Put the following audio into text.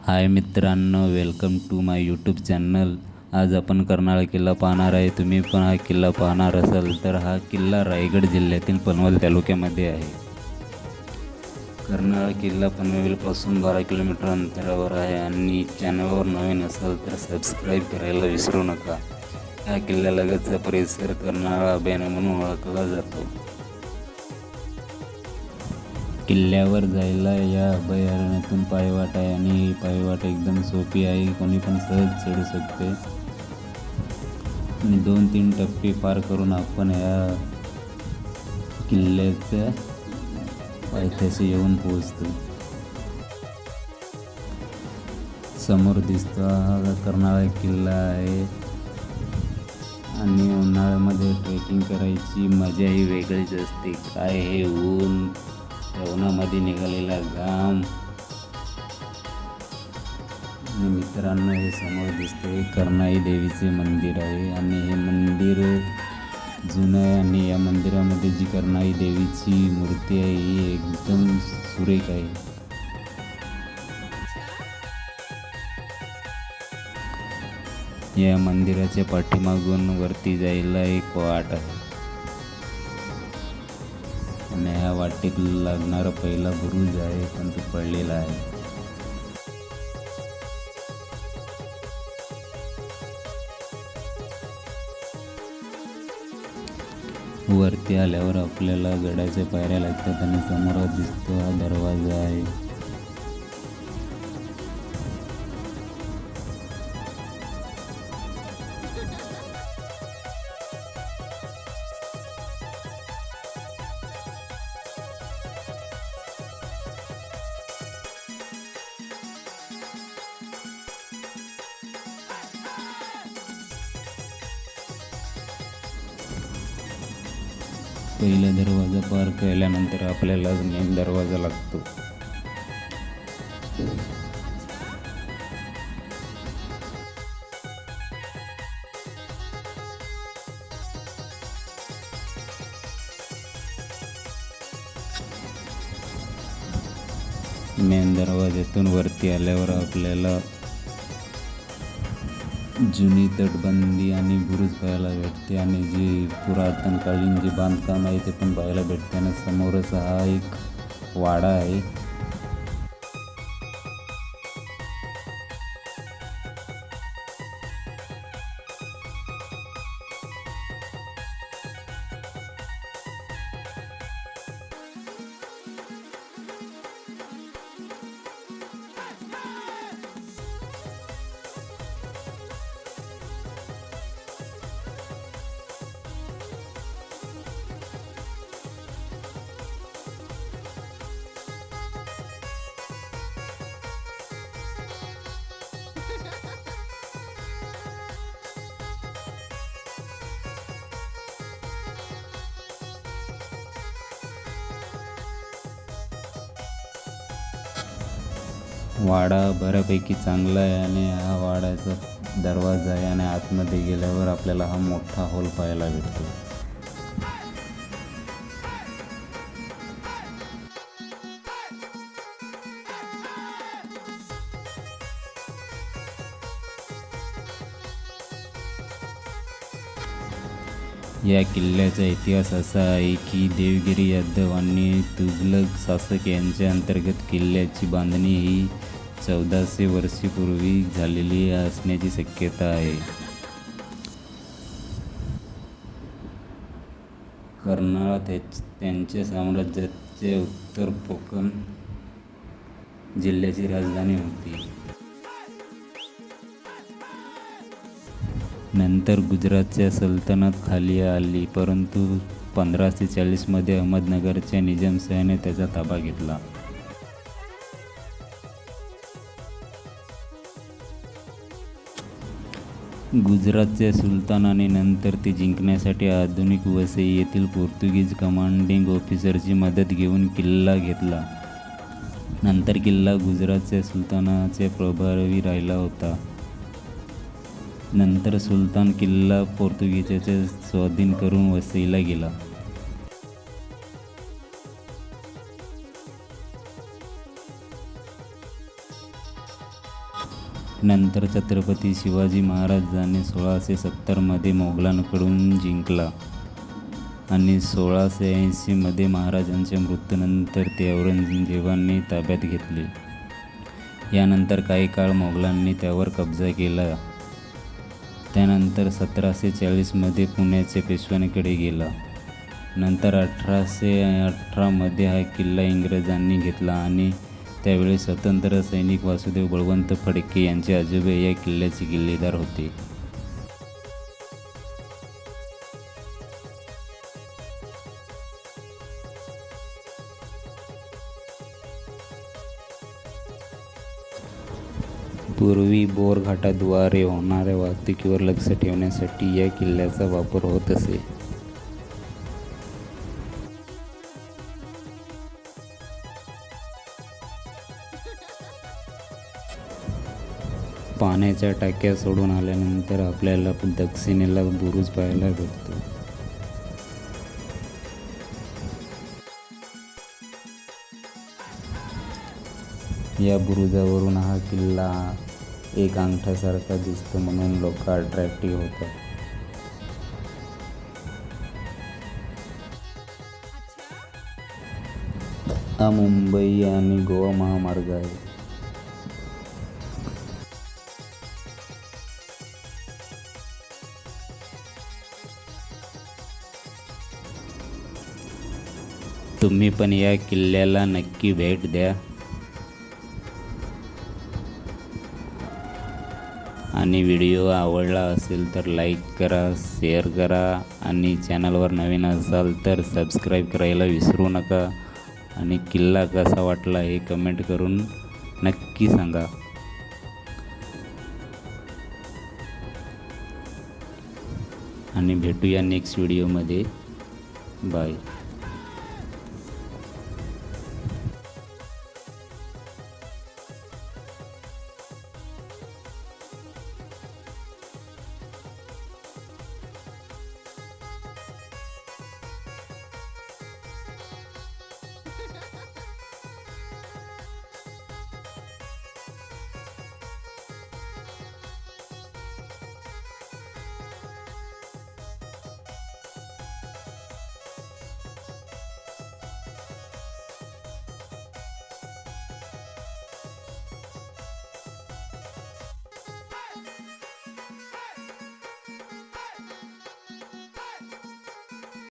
हाय मित्रांनो, welcome to my YouTube channel. आज आपण कर्नाळा किल्ला पाहणार आहे. तुम्ही पण हा किल्ला पाहणार असाल तर हा किल्ला रायगड जिल्ह्यातील पनवेल तालुक्यामध्ये आहे. कर्नाळा किल्ला पनवेलपासून 12 किलोमीटर अंतरावर आहे आणि चॅनलवर नवीन असाल तर सबस्क्राईब करायला विसरू नका. या किल्ल्यालगतचा परिसर कर्नाळा अभयारण्य म्हणून ओळखला जातो. किल्ल्यावर जायला या अभयारण्यातून पायवाट आहे आणि ही पायवाट एकदम सोपी आहे. कोणी पण सहज चढू शकते आणि 2-3 टप्पे पार करून आपण या किल्ल्याच्या पायथ्याशी येऊन पोहोचतो. समोर दिसतो हा कर्नाळा किल्ला आहे आणि उन्हाळ्यामध्ये ट्रेकिंग करायची मजा ही वेगळीच असते. काय हे ऊन, त्या उन्हामध्ये निघालेला घाम. आणि मित्रांनो, हे समोर दिसते कर्नाई देवीचे मंदिर आहे आणि हे मंदिर जुनं आहे आणि या मंदिरामध्ये जी कर्नाई देवीची मूर्ती आहे ही एकदम सुरेख आहे. या मंदिराच्या पाठीमागून वरती जायला एक वाट आहे आणि ह्या वाटेत लागणारा पहिला बुरुज आहे पण तो पडलेला आहे. वरती आल्यावर आपल्याला गडाच्या पायऱ्या लागतात आणि समोर दिसतो हा दरवाजा आहे. पहिला दरवाजा पार केल्यानंतर आपल्याला मेन दरवाजा लागतो. मेन दरवाज्यातून वरती आल्यावर आपल्याला जुनी तटबंदी आणि बुरुज पाहायला भेटते आणि जी पुरातनकालीन जे बांधकाम आहे ते पण पाहायला भेटते. आणि समोरच हा एक वाडा आहे. वाडा बऱ्यापैकी चांगला आहे आणि हा वाड्याचा दरवाजा आहे आणि आतमध्ये गेल्यावर आपल्याला हा मोठा हॉल पाहायला भेटतो. या किल्ल्याचा इतिहास असा आहे की देवगिरी यादव आणि तुघलक शासक यांच्या अंतर्गत किल्ल्याची बांधणी ही 1400 वर्षापूर्वी झालेली असण्याची शक्यता आहे. कर्नाळा त्यांच्या साम्राज्याचे उत्तर कोकण जिल्ह्याची राजधानी होती. नंतर गुजरातच्या सल्तनत खाली आली, परंतु 1540 मध्ये अहमदनगरच्या निजामशाहीने त्याचा ताबा घेतला. गुजरातच्या सुलतानाने नंतर ते जिंकण्यासाठी आधुनिक वसई येथील पोर्तुगीज कमांडिंग ऑफिसरची मदत घेऊन किल्ला घेतला. नंतर किल्ला गुजरातच्या सुलतानाच्या प्रभावी राहिला होता. नंतर सुलतान किल्ला पोर्तुगीजाच्या स्वाधीन करून वसईला गेला. नंतर छत्रपती शिवाजी महाराजांनी 1670मध्ये मोगलांकडून जिंकला आणि 1680मध्ये महाराजांच्या मृत्यूनंतर ते औरंगजेबाने ताब्यात घेतले. यानंतर काही काळ मोगलांनी त्यावर कब्जा केला. त्यानंतर 1740मध्ये पुण्याच्या पेशव्यांकडे गेला. नंतर 1818मध्ये हा किल्ला इंग्रजांनी घेतला आणि त्यावेळी स्वतंत्र सैनिक वासुदेव बळवंत फडके यांचे आजोबा या किल्ल्याचे किल्लेदार होते. पूर्वी बोरघाटाद्वारे होणाऱ्या वाहतुकीवर लक्ष ठेवण्यासाठी या किल्ल्याचा वापर होत असे. पाण्याच्या टाक्या सोडून आल्यानंतर आपल्याला दक्षिणेला बुरुज पाहायला भेटतो. या बुरुजावरून हा किल्ला एक अंगठ्यासारखा दिसतो म्हणून लोक अट्रॅक्टिव्ह होतात. हा मुंबई आणि गोवा महामार्ग आहे. तुम्ही पण या किल्ल्याला नक्की भेट द्या आणि व्हिडिओ आवडला असेल तर लाईक करा, शेअर करा आणि चॅनलवर नवीन असाल तर सबस्क्राईब करायला विसरू नका. आणि किल्ला कसा वाटला हे कमेंट करून नक्की सांगा. आणि भेटूया नेक्स्ट व्हिडिओमध्ये. बाय.